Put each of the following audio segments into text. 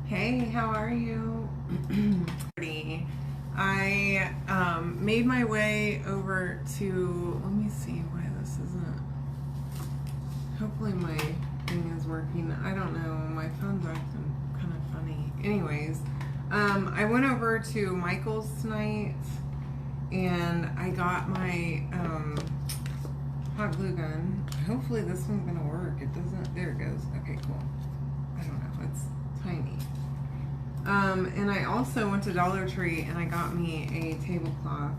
Hey, how are you? I made my way over to, let me see why this isn't, hopefully my thing is working. I don't know, my phone's acting kind of funny. Anyways, I went over to Michael's tonight and I got my hot glue gun. Hopefully this one's gonna work. It doesn't, there it goes. Okay, cool. I don't know, it's tiny. And I also went to Dollar Tree and I got me a tablecloth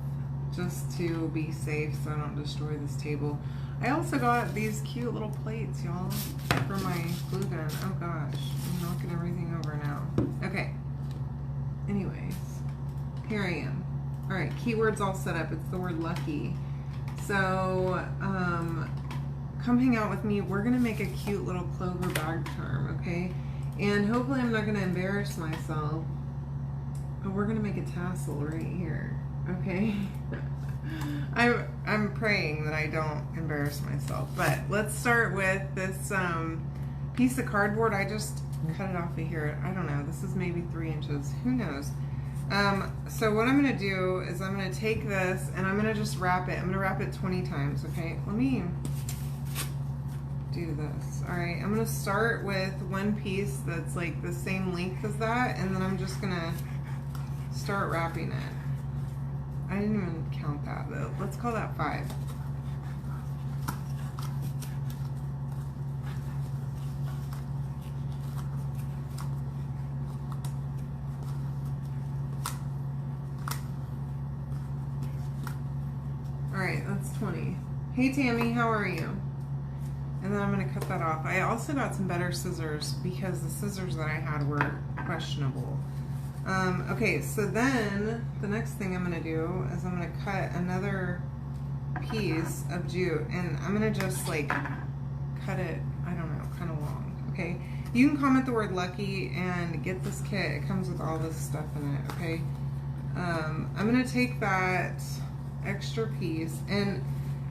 just to be safe so I don't destroy this table. I also got these cute little plates, y'all, for my glue gun. Oh gosh, I'm knocking everything over now. Okay. Anyways, here I am. All right, keywords all set up. It's the word lucky. So, come hang out with me. We're gonna make a cute little clover bag charm, okay? And hopefully I'm not gonna embarrass myself, but we're gonna make a tassel right here, okay? I'm praying that I don't embarrass myself, but let's start with this piece of cardboard. I just cut it off of here. I don't know, this is maybe 3 inches, who knows? So what I'm gonna do is I'm gonna take this and I'm gonna just wrap it. I'm gonna wrap it 20 times, okay? Let me do this. All right, I'm gonna start with one piece that's like the same length as that, and then I'm just gonna start wrapping it. I didn't even count that though. Let's call that 5. All right, that's 20. Hey Tammy, how are you? And then I'm going to cut that off. I also got some better scissors because the scissors that I had were questionable. Okay, so then the next thing I'm going to do is I'm going to cut another piece of jute, and I'm going to just like cut it, I don't know, kind of long, okay? You can comment the word lucky and get this kit. It comes with all this stuff in it, okay? I'm going to take that extra piece, and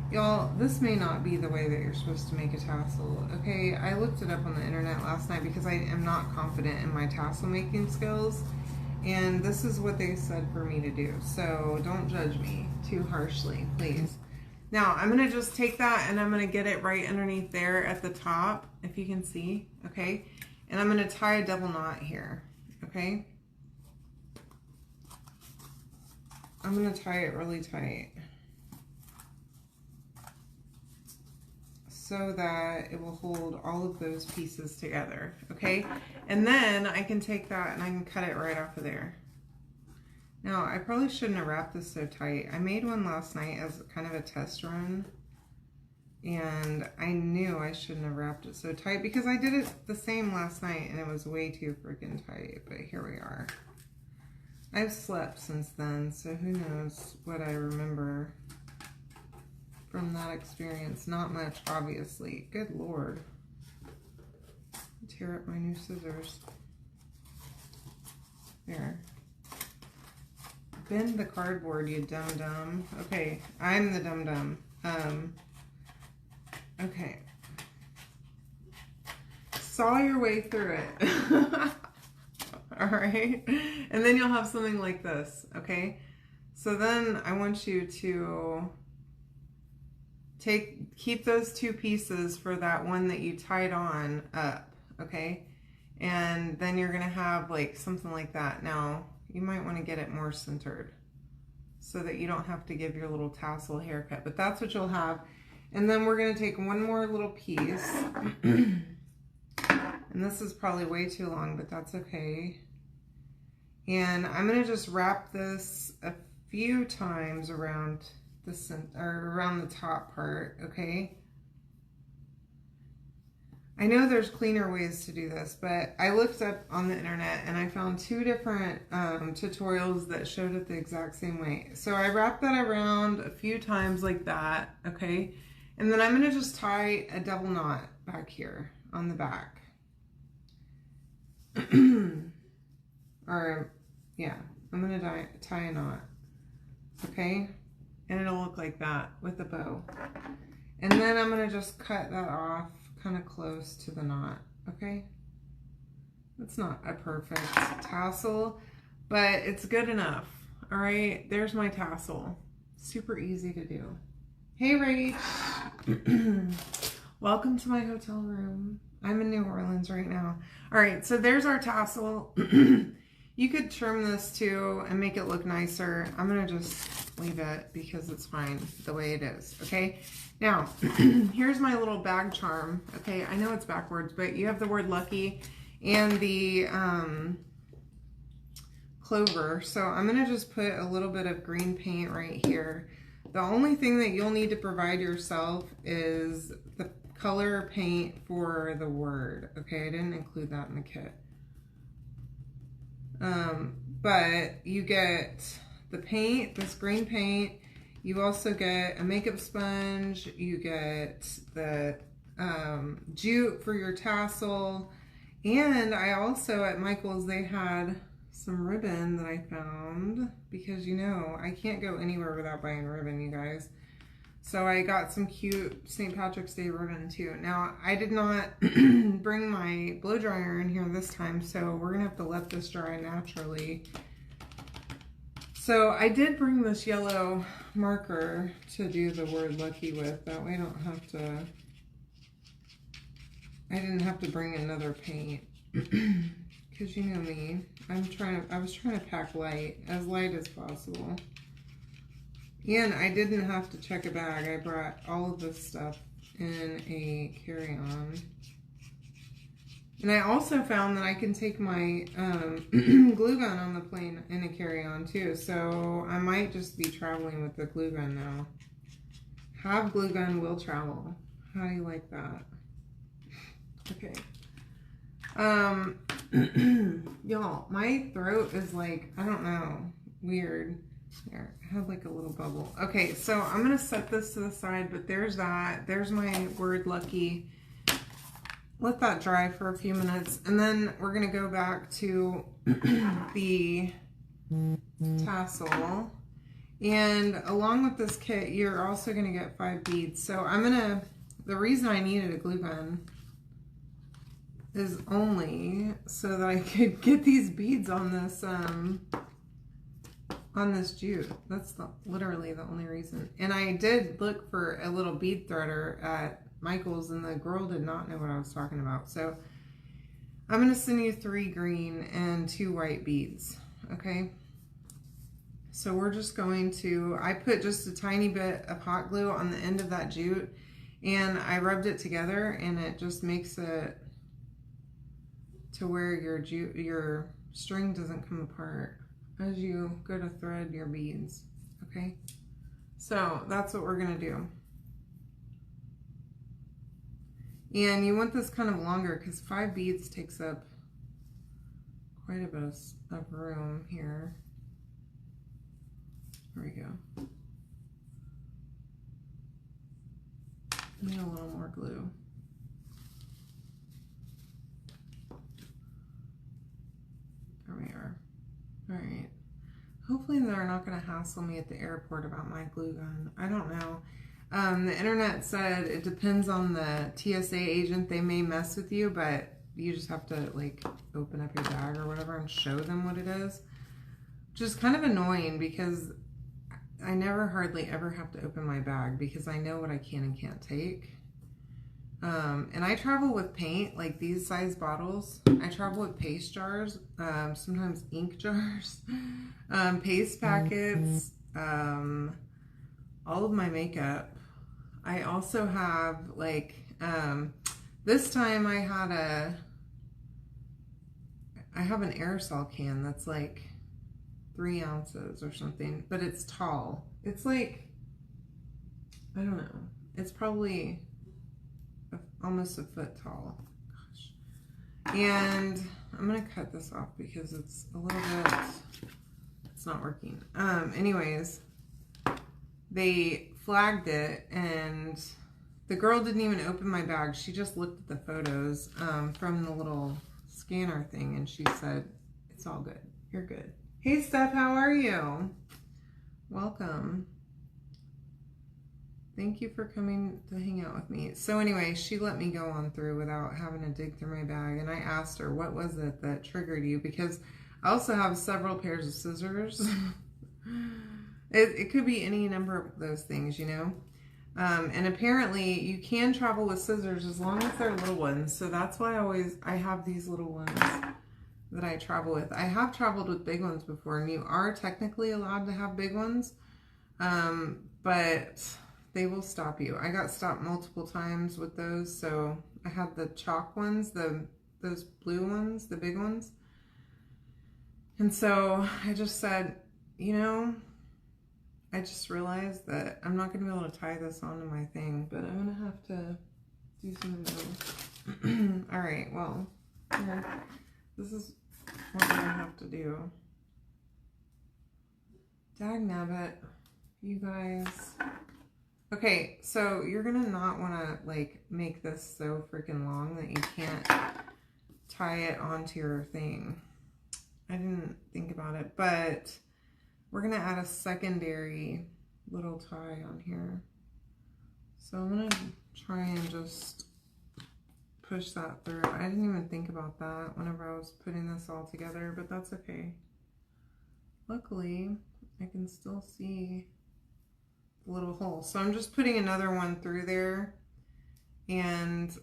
y'all, this may not be the way that you're supposed to make a tassel, okay? I looked it up on the internet last night because I am not confident in my tassel making skills, and this is what they said for me to do, so don't judge me too harshly, please. Now, I'm gonna just take that and I'm gonna get it right underneath there at the top, if you can see, okay? And I'm gonna tie a double knot here, okay? I'm gonna tie it really tight, so that it will hold all of those pieces together, okay? And then I can take that and I can cut it right off of there. Now, I probably shouldn't have wrapped this so tight. I made one last night as kind of a test run, and I knew I shouldn't have wrapped it so tight because I did it the same last night and it was way too freaking tight, but here we are. I've slept since then, so who knows what I remember from that experience. Not much, obviously. Good Lord. Tear up my new scissors. There. Bend the cardboard, you dum-dum. Okay, I'm the dum-dum. Okay. Saw your way through it. Alright? And then you'll have something like this, okay? So then I want you to keep those 2 pieces for that one that you tied on up, okay? And then you're gonna have like something like that. Now, you might want to get it more centered so that you don't have to give your little tassel haircut, but that's what you'll have. And then we're gonna take one more little piece, and this is probably way too long, but that's okay. And I'm gonna just wrap this a few times around around the top part, okay? I know there's cleaner ways to do this, but I looked up on the internet and I found 2 different tutorials that showed it the exact same way. So I wrapped that around a few times like that, okay? And then I'm gonna just tie a double knot back here on the back. Or, yeah, I'm gonna tie a knot, okay? And it'll look like that with a bow. And then I'm gonna just cut that off kind of close to the knot, okay? It's not a perfect tassel, but it's good enough. All right, there's my tassel. Super easy to do. Hey, Rach. Welcome to my hotel room. I'm in New Orleans right now. All right, so there's our tassel. You could trim this too and make it look nicer. I'm gonna just leave it because it's fine the way it is, okay? Now, here's my little bag charm, okay? I know it's backwards, but you have the word lucky and the clover. So I'm gonna just put a little bit of green paint right here. The only thing that you'll need to provide yourself is the color paint for the word, okay? I didn't include that in the kit. But you get the paint, this green paint. You also get a makeup sponge. You get the jute for your tassel. And I also, at Michael's, they had some ribbon that I found because, you know, I can't go anywhere without buying ribbon, you guys. So I got some cute St. Patrick's Day ribbon too. Now, I did not bring my blow dryer in here this time, so we're gonna have to let this dry naturally. So I did bring this yellow marker to do the word lucky with. That way I don't have to, I didn't have to bring another paint. Because you know me, I was trying to pack light as possible. And I didn't have to check a bag. I brought all of this stuff in a carry-on. And I also found that I can take my glue gun on the plane in a carry-on too. So I might just be traveling with the glue gun now. Have glue gun, will travel. How do you like that? Okay. Y'all, my throat is like, I don't know, weird. There, I have like a little bubble. Okay, so I'm gonna set this to the side, but there's that. There's my word lucky. Let that dry for a few minutes, and then we're gonna go back to the tassel. And along with this kit, you're also gonna get 5 beads. So the reason I needed a glue gun is only so that I could get these beads on this jute. That's literally the only reason. And I did look for a little bead threader at Michael's, and the girl did not know what I was talking about. So I'm going to send you 3 green and 2 white beads, okay? So we're just going to, I put just a tiny bit of hot glue on the end of that jute, and I rubbed it together, and it just makes it to where your string doesn't come apart as you go to thread your beads, okay? So that's what we're gonna do. And you want this kind of longer because 5 beads takes up quite a bit of room here. There we go. Need a little more glue. There we are. All right. Hopefully they're not going to hassle me at the airport about my glue gun. I don't know. The internet said it depends on the TSA agent. They may mess with you, but you just have to like open up your bag or whatever and show them what it is. Which is kind of annoying because I never hardly ever have to open my bag because I know what I can and can't take. And I travel with paint, like these size bottles. I travel with paste jars, sometimes ink jars, paste packets, all of my makeup. I also have like, this time I have an aerosol can that's like 3 ounces or something, but it's tall. It's like, I don't know. It's probably almost a foot tall. Gosh. And I'm gonna cut this off because it's a little bit, it's not working. Anyways, they flagged it and the girl didn't even open my bag. She just looked at the photos from the little scanner thing and she said, it's all good. You're good. Hey Steph, how are you? Welcome. Thank you for coming to hang out with me. So anyway, she let me go on through without having to dig through my bag. And I asked her, what was it that triggered you? Because I also have several pairs of scissors. It could be any number of those things, you know. And apparently you can travel with scissors as long as they're little ones. So that's why I have these little ones that I travel with. I have traveled with big ones before, and you are technically allowed to have big ones. But they will stop you. I got stopped multiple times with those. So I had the chalk ones, those blue ones, the big ones. And so I just said, you know, I just realized that I'm not going to be able to tie this onto my thing, but I'm going to have to do something else. All right, well, here, this is what I'm going to have to do. Dagnabbit, you guys. Okay, so you're going to not want to, like, make this so freaking long that you can't tie it onto your thing. I didn't think about it, but we're going to add a secondary little tie on here. So I'm going to try and just push that through. I didn't even think about that whenever I was putting this all together, but that's okay. Luckily, I can still see the little hole. So I'm just putting another one through there, and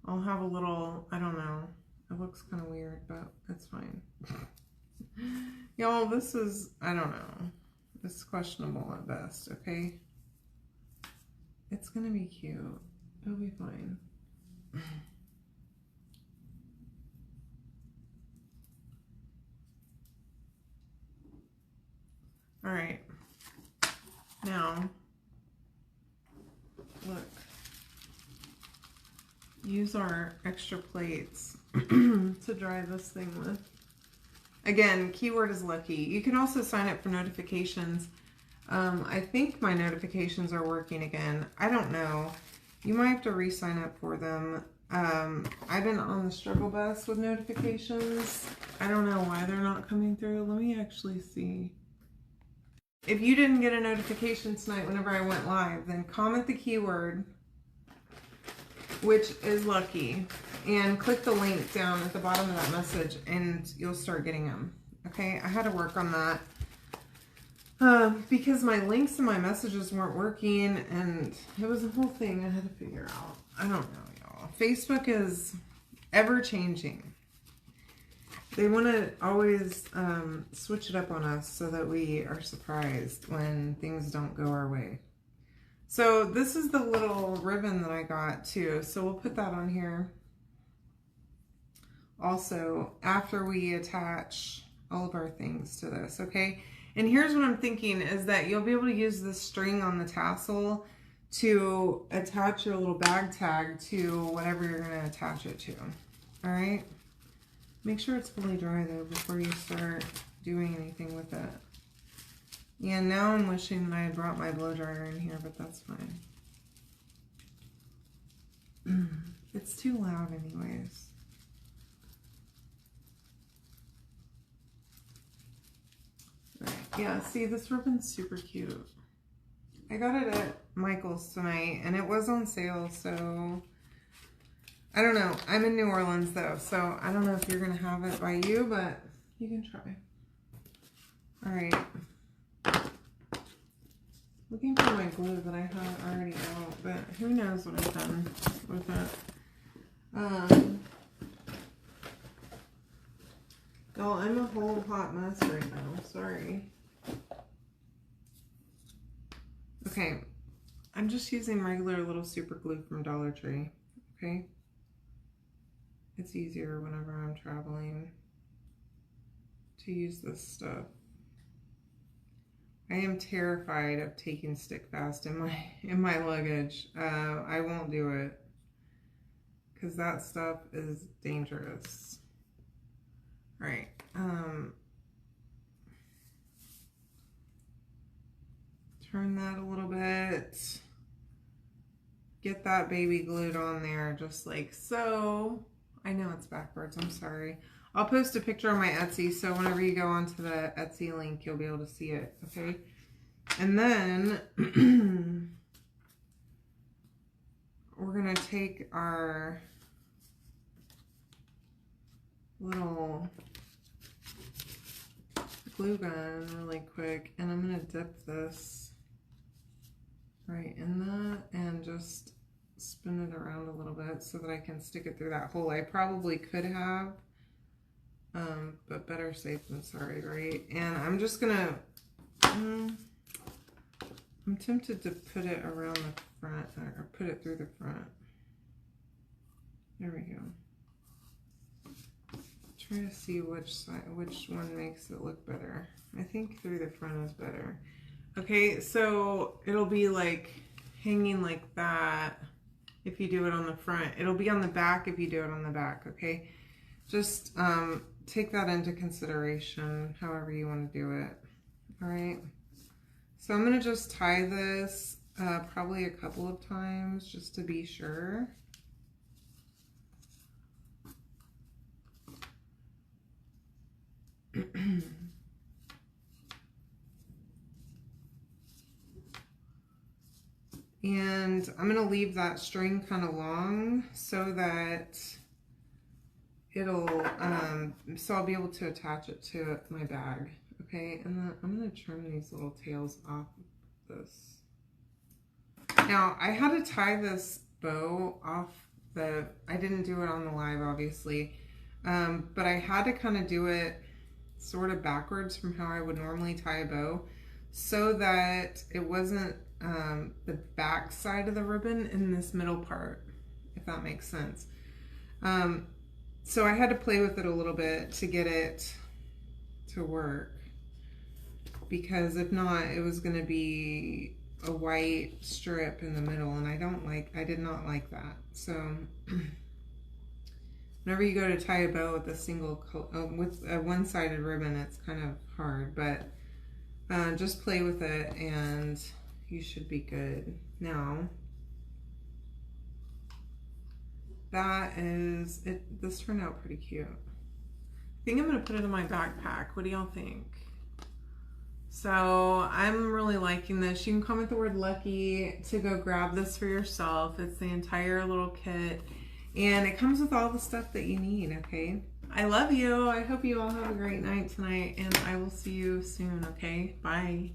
I'll have a little, I don't know, it looks kind of weird, but it's fine. Y'all, this is, I don't know, it's questionable at best, okay? It's gonna be cute. It'll be fine. All right. Now, look. Use our extra plates to dry this thing with. Again, keyword is lucky. You can also sign up for notifications. I think my notifications are working again. I don't know. You might have to re-sign up for them. I've been on the struggle bus with notifications. I don't know why they're not coming through. Let me actually see. If you didn't get a notification tonight whenever I went live, then comment the keyword, which is lucky, and click the link down at the bottom of that message and you'll start getting them. Okay, I had to work on that because my links and my messages weren't working, and it was a whole thing I had to figure out. I don't know, y'all. Facebook is ever changing. They want to always switch it up on us so that we are surprised when things don't go our way. So this is the little ribbon that I got too. So we'll put that on here. Also, after we attach all of our things to this, okay? And here's what I'm thinking is that you'll be able to use this string on the tassel to attach your little bag tag to whatever you're going to attach it to. All right? Make sure it's fully dry though before you start doing anything with it. Yeah, now I'm wishing that I had brought my blow dryer in here, but that's fine. It's too loud anyways. Right. Yeah, see, this ribbon's super cute. I got it at Michael's tonight, and it was on sale, so I don't know. I'm in New Orleans, though, so I don't know if you're going to have it by you, but you can try. All right. Looking for my glue that I have already out, but who knows what I've done with it. Y'all, I'm a whole hot mess right now. Sorry. Okay. I'm just using regular little super glue from Dollar Tree. Okay? It's easier whenever I'm traveling to use this stuff. I am terrified of taking stick fast in my luggage. I won't do it because that stuff is dangerous. All right. Turn that a little bit. Get that baby glued on there just like so. I know it's backwards, I'm sorry. I'll post a picture on my Etsy, so whenever you go onto the Etsy link, you'll be able to see it, okay? And then we're gonna take our little glue gun really quick, and I'm gonna dip this right in that and just spin it around a little bit so that I can stick it through that hole. I probably could have, but better safe than sorry, right? And I'm just gonna, I'm tempted to put it around the front, or put it through the front. There we go. Try to see which one makes it look better. I think through the front is better. Okay, so it'll be like hanging like that if you do it on the front. It'll be on the back if you do it on the back, okay? Just take that into consideration, however you want to do it. All right. So I'm going to just tie this probably a couple of times just to be sure. And I'm going to leave that string kind of long so that it'll, so I'll be able to attach it to my bag. Okay, and then I'm going to trim these little tails off of this. Now, I had to tie this bow off I didn't do it on the live, obviously, but I had to kind of do it sort of backwards from how I would normally tie a bow so that it wasn't the back side of the ribbon in this middle part, if that makes sense. So I had to play with it a little bit to get it to work, because if not, it was going to be a white strip in the middle, and I did not like that. So whenever you go to tie a bow with a single, with a one-sided ribbon, it's kind of hard, but just play with it and you should be good. Now, that is it. This turned out pretty cute. I think I'm gonna put it in my backpack. What do y'all think? So I'm really liking this. You can comment the word lucky to go grab this for yourself. It's the entire little kit, and it comes with all the stuff that you need, okay? I love you. I hope you all have a great night tonight, and I will see you soon, okay? Bye.